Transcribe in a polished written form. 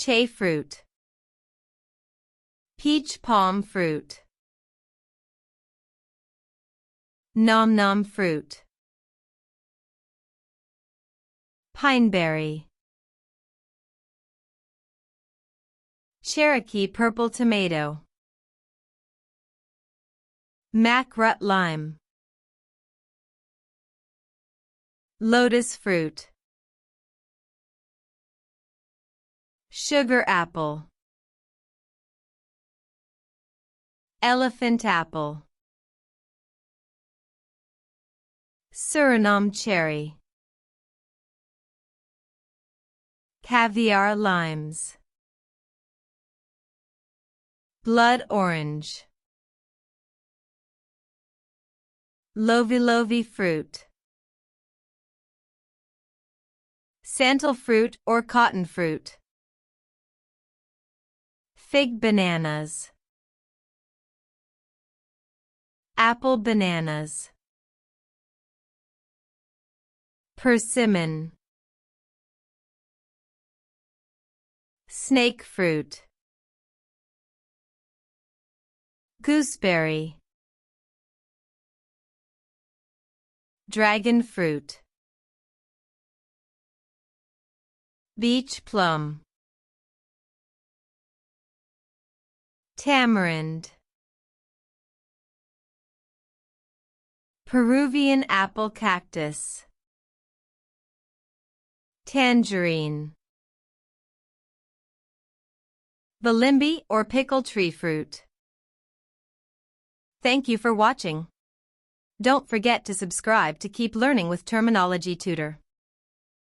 Cherry fruit. Peach palm fruit. NamNam fruit. Pineberry. Cherokee purple tomato. Makrut lime. Lotus fruit. Sugar apple. Elephant apple. Suriname cherry. Caviar limes. Blood orange. Lovi-lovi fruit. Santal fruit or cotton fruit. Fig bananas. Apple bananas. Persimmon. Snake fruit. Gooseberry. Dragon fruit. Beach plum. Tamarind. Peruvian apple cactus. Tangerine. Bilimbi or pickle tree fruit. Thank you for watching. Don't forget to subscribe to keep learning with Terminology Tutor.